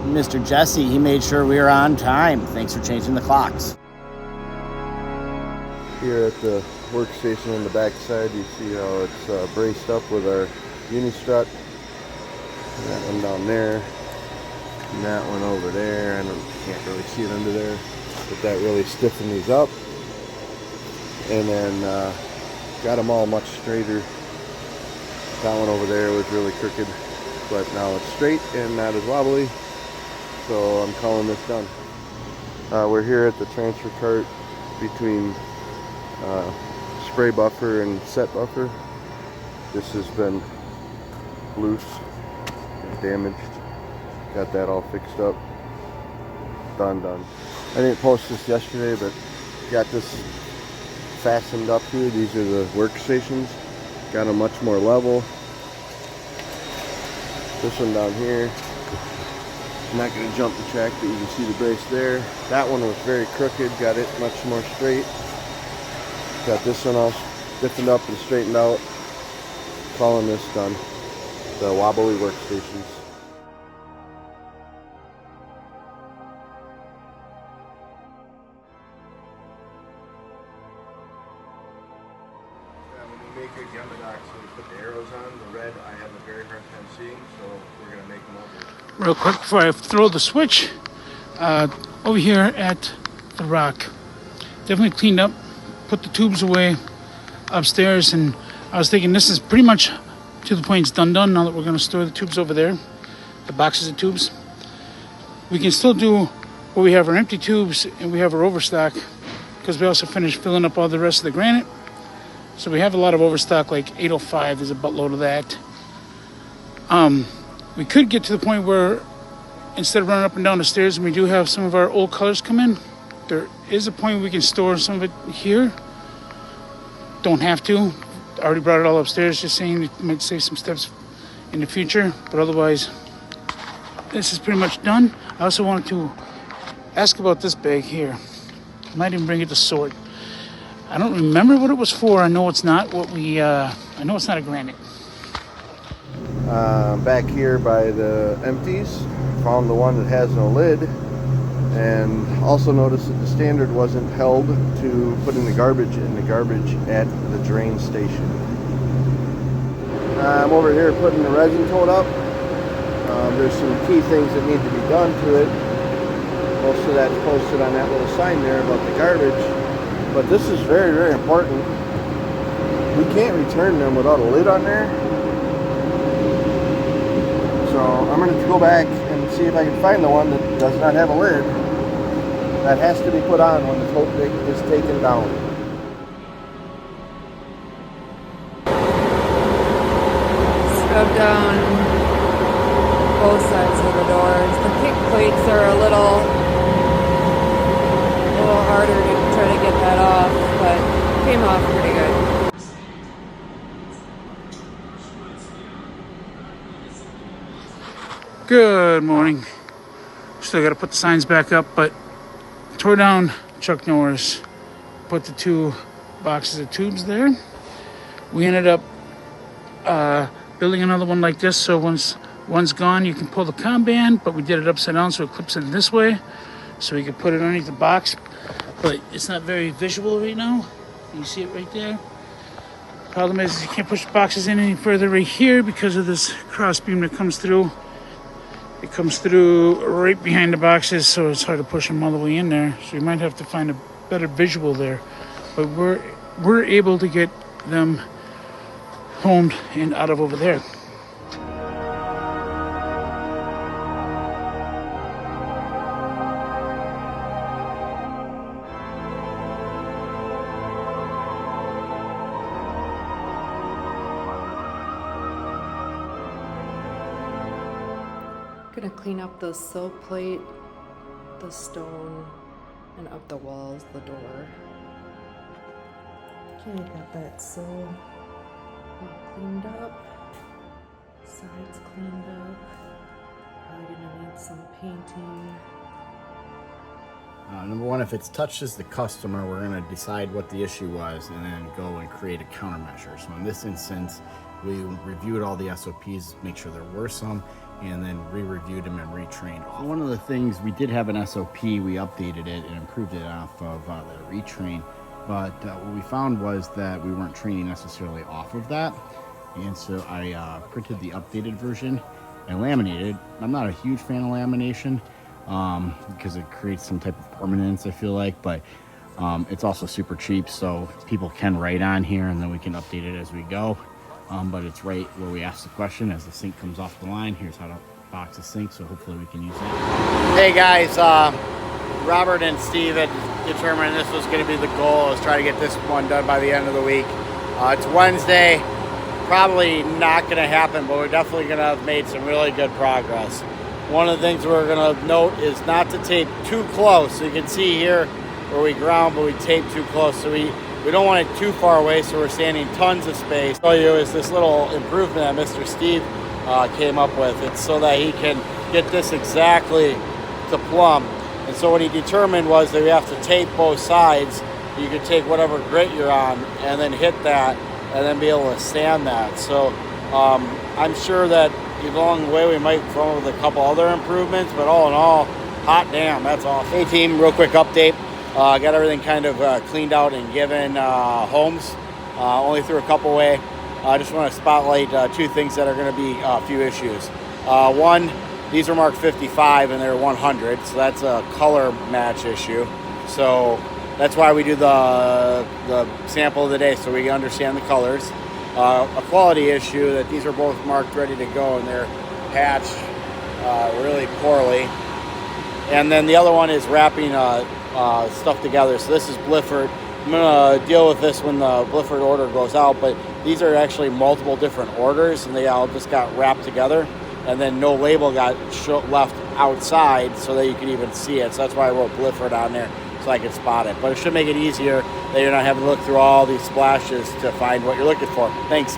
Mr. Jesse, he made sure we were on time. Thanks for changing the clocks. Here at the workstation on the back side, you see how it's braced up with our uni strut. And that one down there, and that one over there. I can't really see it under there, but that really stiffened these up. And then got them all much straighter. That one over there was really crooked, but now it's straight and not as wobbly. So I'm calling this done. We're here at the transfer cart between spray buffer and set buffer. This has been loose and damaged. Got that all fixed up. Done. I didn't post this yesterday, but got this fastened up here. These are the workstations. Got them much more level. This one down here, I'm not going to jump the track, but you can see the brace there. That one was very crooked, got it much more straight. Got this one all stiffened up and straightened out. Calling this done. The wobbly workstations. Make a gamma dock, so we put the arrows on. The red I have a very hard time seeing, so we're going to make them over. Real quick before I throw the switch, over here at the rock, definitely cleaned up, put the tubes away upstairs, and I was thinking this is pretty much to the point it's done now that we're going to store the tubes over there, the boxes of tubes. We can still do where we have our empty tubes and we have our overstock, because we also finished filling up all the rest of the granite. So we have a lot of overstock, like 805, there's a buttload of that. We could get to the point where instead of running up and down the stairs, and we do have some of our old colors come in, there is a point we can store some of it here. Don't have to. Already brought it all upstairs, just saying it might save some steps in the future. But otherwise, this is pretty much done. I also wanted to ask about this bag here. I might even bring it to sort. I don't remember what it was for. I know it's not what we, I know it's not a granite. Back here by the empties, found the one that has no lid, and also noticed that the standard wasn't held to putting the garbage in the garbage at the drain station. I'm over here putting the resin tote up. There's some key things that need to be done to it. Most of that's posted on that little sign there about the garbage. But this is very, very important. We can't return them without a lid on there. So I'm going to go back and see if I can find the one that does not have a lid. That has to be put on when the tote is taken down. Scrub down both sides of the doors. The kick plates are a little harder to try to get that off, but came off pretty good. Good morning. Still got to put the signs back up, but tore down Chuck Norris, put the 2 boxes of tubes there. We ended up building another one like this, so once one's gone you can pull the comm band, but we did it upside down so it clips in this way, so we could put it underneath the box, but it's not very visual right now. You see it right there. Problem is you can't push the boxes in any further right here because of this cross beam that comes through. It comes through right behind the boxes, so it's hard to push them all the way in there. So you might have to find a better visual there. But we're able to get them homed and out of over there. Gonna clean up the sill plate, the stone, and up the walls, the door. Okay, got that sill cleaned up, sides cleaned up. Probably gonna need some painting. Number one, if it touches the customer, we're going to decide what the issue was and then go and create a countermeasure. So in this instance, we reviewed all the SOPs, make sure there were some, and then re-reviewed them and retrained. So one of the things, we did have an SOP, we updated it and improved it off of the retrain, but what we found was that we weren't training necessarily off of that, and so I printed the updated version and laminated. I'm not a huge fan of lamination because it creates some type of permanence, I feel like, but it's also super cheap, so people can write on here and then we can update it as we go. But it's right where we ask the question as the sink comes off the line. Here's how to box the sink, so hopefully we can use it. Hey guys, Robert and Steve had determined this was going to be the goal. Let's try to get this one done by the end of the week. It's Wednesday. Probably not going to happen, but we're definitely going to have made some really good progress. One of the things we're going to note is not to tape too close. So you can see here where we ground, but we tape too close. So we don't want it too far away, so we're standing tons of space. What I'll show you is this little improvement that Mr. Steve came up with. It's so that he can get this exactly to plumb. And so what he determined was that we have to tape both sides. You could take whatever grit you're on and then hit that and then be able to sand that. So I'm sure that along the way we might come up with a couple other improvements, but all in all, hot damn, that's awesome. Hey team, real quick update. Got everything kind of cleaned out and given homes. Only threw a couple away. I just want to spotlight two things that are going to be a few issues. One, these are marked 55 and they're 100, so that's a color match issue. So that's why we do the sample of the day, so we understand the colors. A quality issue that these are both marked ready to go and they're patched really poorly. And then the other one is wrapping stuff together. So this is Blifford. I'm gonna deal with this when the Blifford order goes out, but these are actually multiple different orders and they all just got wrapped together, and then no label got left outside so that you can even see it. So that's why I wrote Blifford on there, so I can spot it. But it should make it easier that you're not having to look through all these splashes to find what you're looking for. Thanks.